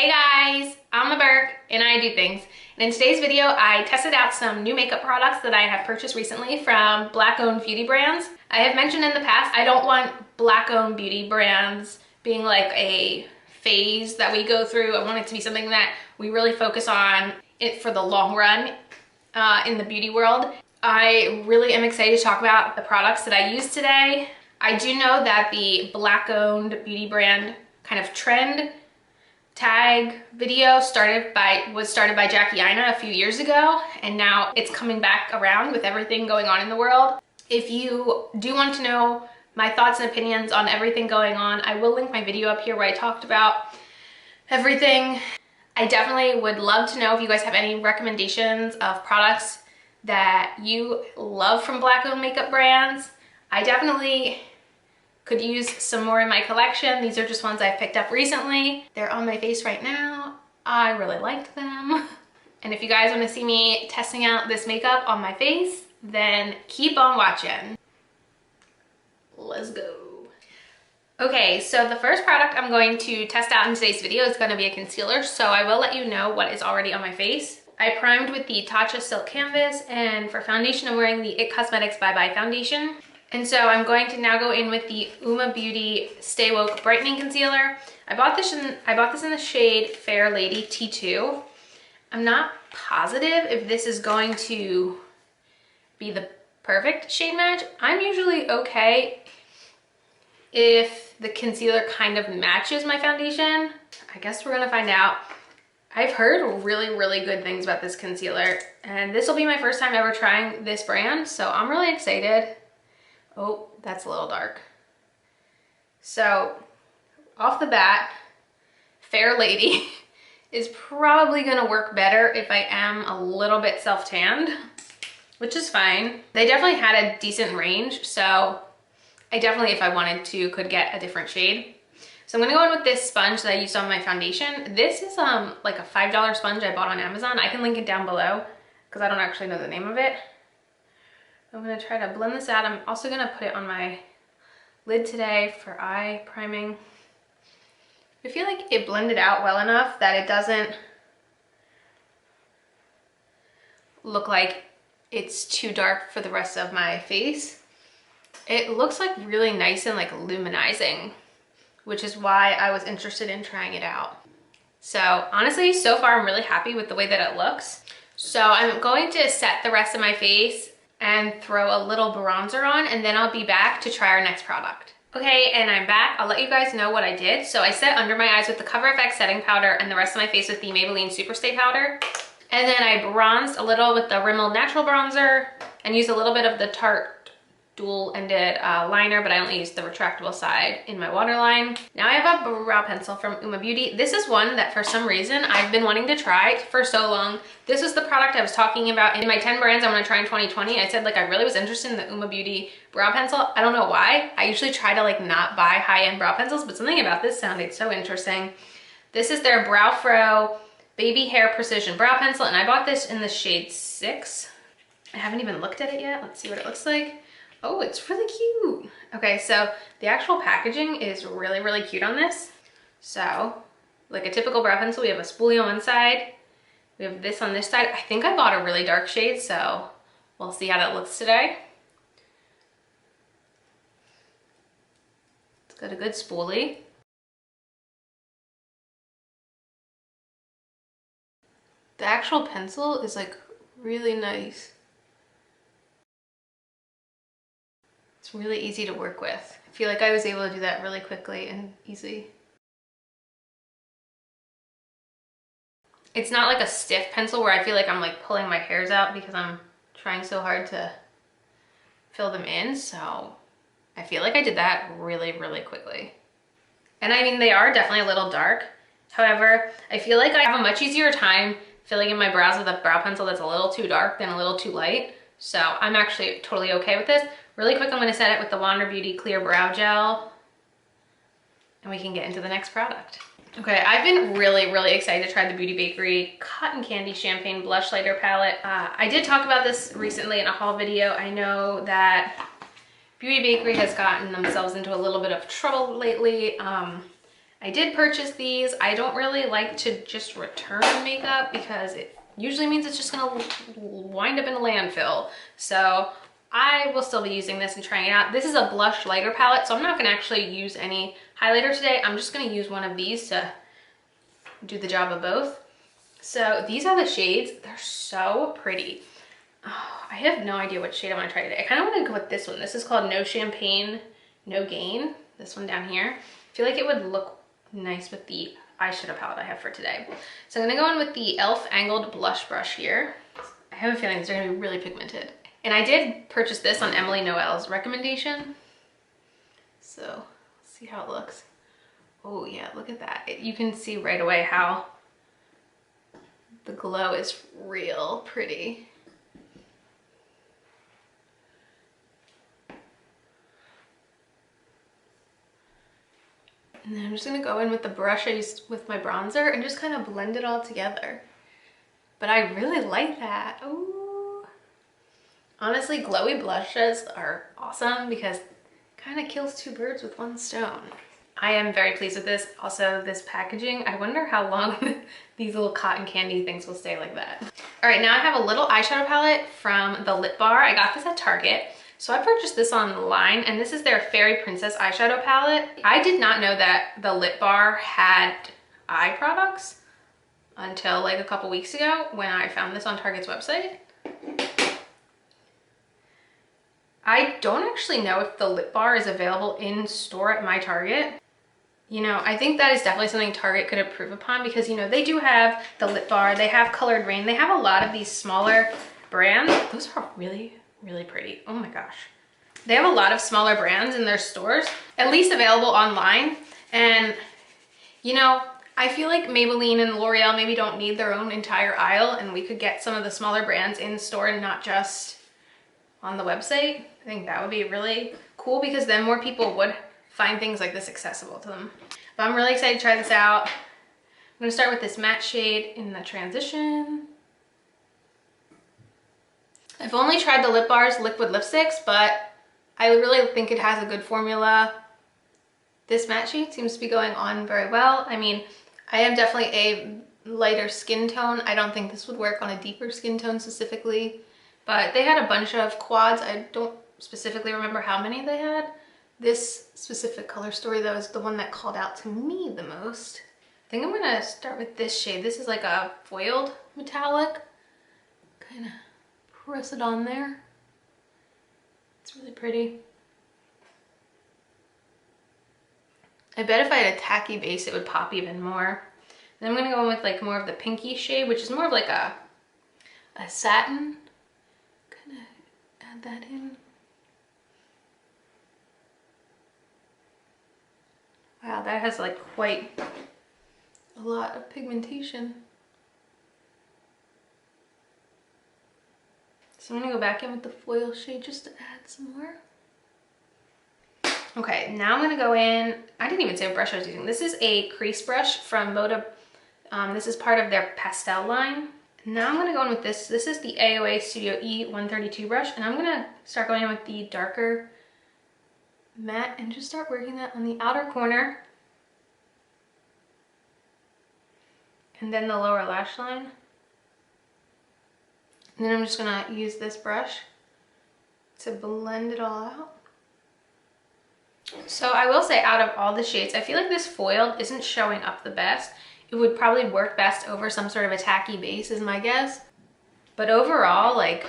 Hey guys, I'm a Burke and I do things. And in today's video, I tested out some new makeup products that I have purchased recently from Black-owned beauty brands. I have mentioned in the past, I don't want Black-owned beauty brands being like a phase that we go through. I want it to be something that we really focus on it for the long run in the beauty world. I really am excited to talk about the products that I use today. I do know that the Black-owned beauty brand kind of trend tag video was started by Jackie Aina a few years ago, and now it's coming back around with everything going on in the world. If you do want to know my thoughts and opinions on everything going on, I will link my video up here where I talked about everything. I definitely would love to know if you guys have any recommendations of products that you love from Black-owned makeup brands. I definitely could use some more in my collection. These are just ones I've picked up recently. They're on my face right now. I really liked them. And if you guys want to see me testing out this makeup on my face, then keep on watching. Let's go. Okay, so the first product I'm going to test out in today's video is going to be a concealer, so I will let you know what is already on my face. I primed with the Tatcha Silk Canvas, and for foundation I'm wearing the It Cosmetics Bye Bye foundation. And so I'm going to now go in with the Uoma Beauty Staywith Brightening Concealer. I bought this in the shade Fair Lady T2. I'm not positive if this is going to be the perfect shade match. I'm usually okay if the concealer kind of matches my foundation. I guess we're gonna find out. I've heard really good things about this concealer, and this will be my first time ever trying this brand, so I'm really excited. Oh, that's a little dark. So off the bat, Fair Lady is probably gonna work better if I am a little bit self-tanned, which is fine. They definitely had a decent range, so I definitely, if I wanted to, could get a different shade. So I'm gonna go in with this sponge that I used on my foundation. This is like a $5 sponge I bought on Amazon. I can link it down below because I don't actually know the name of it. I'm gonna try to blend this out. I'm also gonna put it on my lid today for eye priming. I feel like it blended out well enough that it doesn't look like it's too dark for the rest of my face. It looks like really nice and like luminizing, which is why I was interested in trying it out. So honestly, so far I'm really happy with the way that it looks. So I'm going to set the rest of my face and throw a little bronzer on, and then I'll be back to try our next product. Okay, and I'm back. I'll let you guys know what I did. So I set under my eyes with the Cover FX setting powder and the rest of my face with the Maybelline Superstay powder. And then I bronzed a little with the Rimmel Natural Bronzer and used a little bit of the Tarte dual-ended liner, but I only used the retractable side in my waterline. Now I have a brow pencil from Uoma Beauty. This is one that for some reason I've been wanting to try for so long. This was the product I was talking about in my 10 brands I want to try in 2020. I said like I really was interested in the Uoma Beauty brow pencil. I don't know why. I usually try to like not buy high-end brow pencils, but something about this sounded so interesting. This is their Brow Fro Baby Hair Precision Brow Pencil, and I bought this in the shade 6. I haven't even looked at it yet. Let's see what it looks like. Oh, it's really cute. Okay, so the actual packaging is really cute on this. So, like a typical brow pencil, we have a spoolie on one side. We have this on this side. I think I bought a really dark shade, so we'll see how that looks today. It's got a good spoolie. The actual pencil is like really nice. It's really easy to work with. I feel like I was able to do that really quickly and easy. It's not like a stiff pencil where I feel like I'm like pulling my hairs out because I'm trying so hard to fill them in. So I feel like I did that really quickly. And I mean, they are definitely a little dark. However, I feel like I have a much easier time filling in my brows with a brow pencil that's a little too dark than a little too light. So I'm actually totally okay with this. Really quick, I'm gonna set it with the Wander Beauty Clear Brow Gel, and we can get into the next product. Okay, I've been really excited to try the Beauty Bakerie Cotton Candy Champagne Blush Lighter Palette. I did talk about this recently in a haul video. I know that Beauty Bakerie has gotten themselves into a little bit of trouble lately. I did purchase these. I don't really like to just return makeup because it usually means it's just gonna wind up in a landfill. So I will still be using this and trying it out. This is a blush lighter palette, so I'm not gonna actually use any highlighter today. I'm just gonna use one of these to do the job of both. So these are the shades. They're so pretty. Oh, I have no idea what shade I want to try today. I kind of want to go with this one. This is called No Champagne, No Gain. This one down here. I feel like it would look nice with the eyeshadow palette I have for today. So I'm going to go in with the e.l.f. Angled Blush Brush here. I have a feeling these are going to be really pigmented. And I did purchase this on Emily Noel's recommendation. So let's see how it looks. Oh yeah, look at that. You can see right away how the glow is real pretty. And then I'm just gonna go in with the brush I used with my bronzer and just kind of blend it all together. But I really like that. Ooh. Honestly, glowy blushes are awesome because it kind of kills two birds with one stone. I am very pleased with this. Also, this packaging, I wonder how long these little cotton candy things will stay like that. All right, now I have a little eyeshadow palette from the Lip Bar. I got this at Target. So I purchased this online, and this is their Fairy Princess eyeshadow palette. I did not know that the Lip Bar had eye products until like a couple weeks ago when I found this on Target's website. I don't actually know if the Lip Bar is available in store at my Target. You know, I think that is definitely something Target could improve upon because, you know, they do have the Lip Bar, they have Colored Rain, they have a lot of these smaller brands. Those are really pretty. Oh my gosh. They have a lot of smaller brands in their stores, at least available online. And, you know, I feel like Maybelline and L'Oreal maybe don't need their own entire aisle, and we could get some of the smaller brands in store and not just on the website. I think that would be really cool because then more people would find things like this accessible to them. But I'm really excited to try this out. I'm gonna start with this matte shade in the transition. I've only tried the Lip Bar's liquid lipsticks, but I really think it has a good formula. This matte shade seems to be going on very well. I mean, I am definitely a lighter skin tone. I don't think this would work on a deeper skin tone specifically, but they had a bunch of quads. I don't specifically remember how many they had. This specific color story though is the one that called out to me the most. I think I'm gonna start with this shade. This is like a foiled metallic. Kind of press it on there. It's really pretty. I bet if I had a tacky base, it would pop even more. Then I'm gonna go in with like more of the pinky shade, which is more of like a satin. Kind of add that in. Wow, that has like quite a lot of pigmentation. So I'm gonna go back in with the foil shade just to add some more. Okay, now I'm gonna go in, I didn't even say what brush I was using. This is a crease brush from Moda. This is part of their pastel line. Now I'm gonna go in with this. This is the AOA Studio E132 brush, and I'm gonna start going in with the darker matte and just start working that on the outer corner. And then the lower lash line. And then I'm just gonna use this brush to blend it all out. So I will say, out of all the shades, I feel like this foiled isn't showing up the best. It would probably work best over some sort of a tacky base is my guess. But overall, like,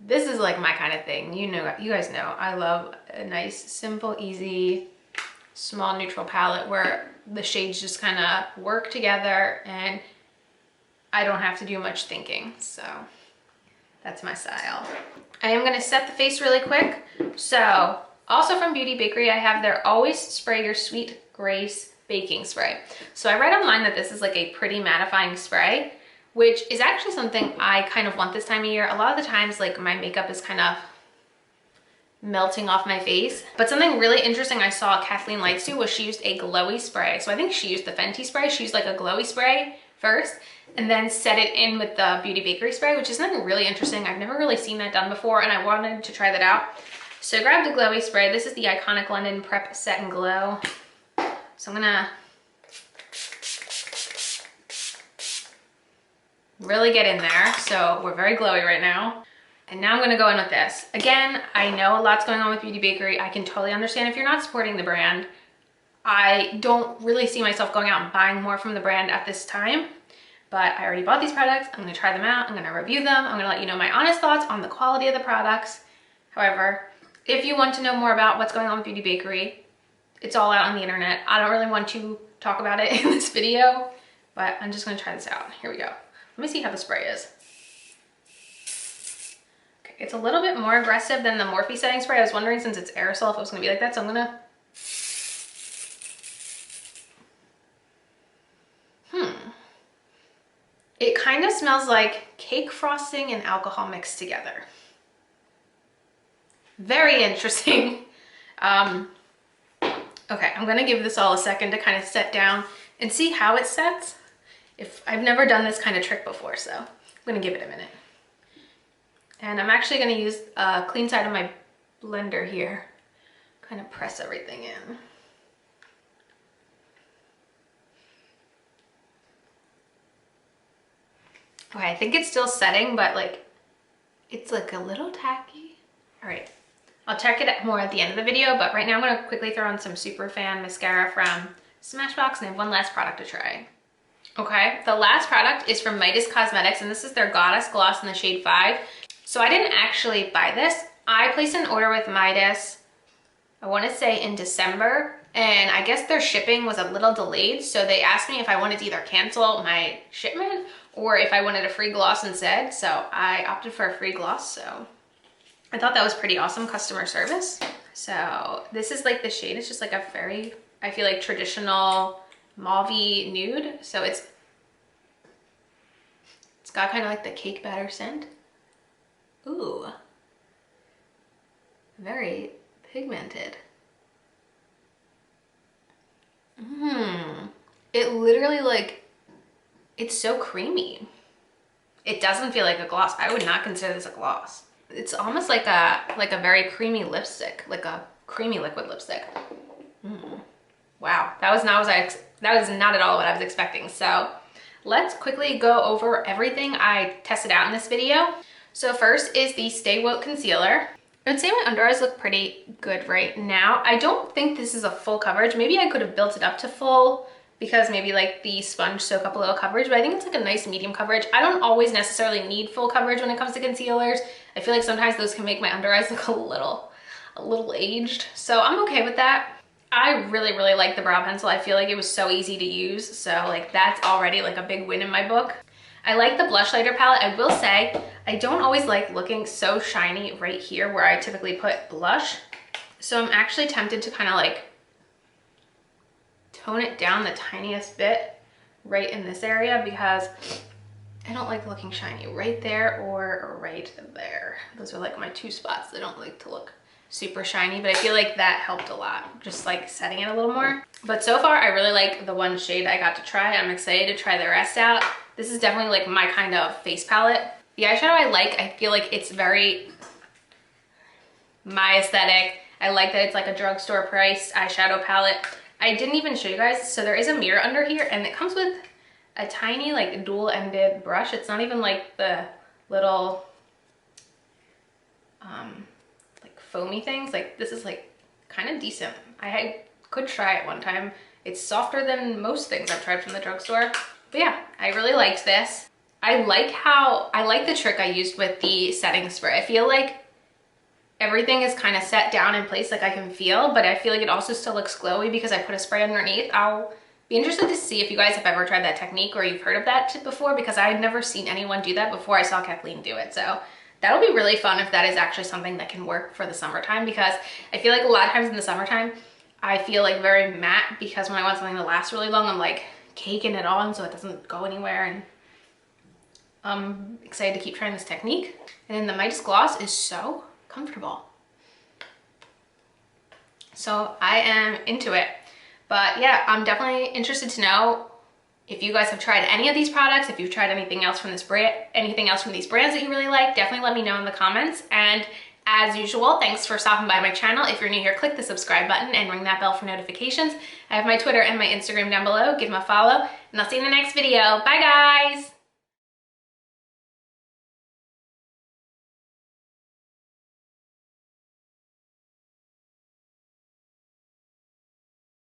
this is like my kind of thing. You know, you guys know, I love a nice, simple, easy, small neutral palette where the shades just kind of work together and I don't have to do much thinking. So that's my style. I am gonna set the face really quick. So also from Bakerie, I have their Always Spray Your Sweet Grace baking spray. So I read online that this is like a pretty mattifying spray, which is actually something I kind of want this time of year. A lot of the times, like, my makeup is kind of melting off my face. But something really interesting I saw Kathleen Lights do was she used a glowy spray. So I think she used the Fenty spray. She used like a glowy spray first and then set it in with the Bakerie spray, which is something really interesting. I've never really seen that done before and I wanted to try that out. So I grabbed a glowy spray. This is the Iconic London Prep Set and Glow. So I'm gonna really get in there. So we're very glowy right now. And now I'm gonna go in with this. Again, I know a lot's going on with Beauty Bakerie. I can totally understand if you're not supporting the brand. I don't really see myself going out and buying more from the brand at this time, but I already bought these products. I'm gonna try them out. I'm gonna review them. I'm gonna let you know my honest thoughts on the quality of the products. However, if you want to know more about what's going on with Beauty Bakerie, it's all out on the internet. I don't really want to talk about it in this video, but I'm just gonna try this out. Here we go. Let me see how the spray is. Okay, it's a little bit more aggressive than the Morphe setting spray. I was wondering, since it's aerosol, if it was gonna be like that, so I'm gonna... It kind of smells like cake frosting and alcohol mixed together. Very interesting. Okay, I'm gonna give this all a second to kind of set down and see how it sets. I've never done this kind of trick before, so I'm gonna give it a minute. And I'm actually gonna use a clean side of my blender here, kind of press everything in. Okay, I think it's still setting, but like, it's like a little tacky. All right, I'll check it more at the end of the video, but right now I'm gonna quickly throw on some Super Fan Mascara from Smashbox, and I have one last product to try. Okay, the last product is from Midas Cosmetics, and this is their Goddess Gloss in the shade 5. So I didn't actually buy this. I placed an order with Midas, I wanna say in December, and I guess their shipping was a little delayed, so they asked me if I wanted to either cancel my shipment or if I wanted a free gloss instead. So I opted for a free gloss, so I thought that was pretty awesome customer service. So this is like the shade, it's just like a very, I feel like, traditional mauve-y nude. So it's got kind of like the cake batter scent. Ooh, very pigmented. It literally, like, it's so creamy. It doesn't feel like a gloss. I would not consider this a gloss. It's almost like a very creamy lipstick, like a creamy liquid lipstick. Wow, that was not at all what I was expecting. So let's quickly go over everything I tested out in this video. So first is the Staywith concealer. I would say my under eyes look pretty good right now. I don't think this is a full coverage. Maybe I could have built it up to full because maybe like the sponge soak up a little coverage, but I think it's like a nice medium coverage. I don't always necessarily need full coverage when it comes to concealers. I feel like sometimes those can make my under eyes look a little aged. So I'm okay with that. I really, really like the brow pencil. I feel like it was so easy to use. So like that's already like a big win in my book. I like the blush lighter palette. I will say I don't always like looking so shiny right here where I typically put blush. So I'm actually tempted to kind of like tone it down the tiniest bit right in this area because I don't like looking shiny right there or right there. Those are like my two spots that don't like to look super shiny, but I feel like that helped a lot, just like setting it a little more. But so far I really like the one shade I got to try. I'm excited to try the rest out. This is definitely like my kind of face palette. The eyeshadow I feel like it's very my aesthetic. I like that it's like a drugstore price eyeshadow palette. I didn't even show you guys, so there is a mirror under here and it comes with a tiny like dual-ended brush. It's not even like the little like foamy things. Like this is like kind of decent. I could try it one time. It's softer than most things I've tried from the drugstore. But yeah, I really liked this. I like the trick I used with the setting spray. I feel like everything is kind of set down in place, like I can feel, but I feel like it also still looks glowy because I put a spray underneath. I'll be interested to see if you guys have ever tried that technique or you've heard of that before, because I had never seen anyone do that before I saw Kathleen do it. So that'll be really fun if that is actually something that can work for the summertime, because I feel like a lot of times in the summertime, I feel like very matte because when I want something to last really long, I'm like caking it on so it doesn't go anywhere, and I'm excited to keep trying this technique. And then the Midas gloss is so comfortable. So I am into it. But yeah, I'm definitely interested to know if you guys have tried any of these products, if you've tried anything else from this brand, anything else from these brands that you really like. Definitely let me know in the comments. And As usual, thanks for stopping by my channel. If you're new here, click the subscribe button and ring that bell for notifications. I have my Twitter and my Instagram down below. Give them a follow, and I'll see you in the next video. Bye, guys!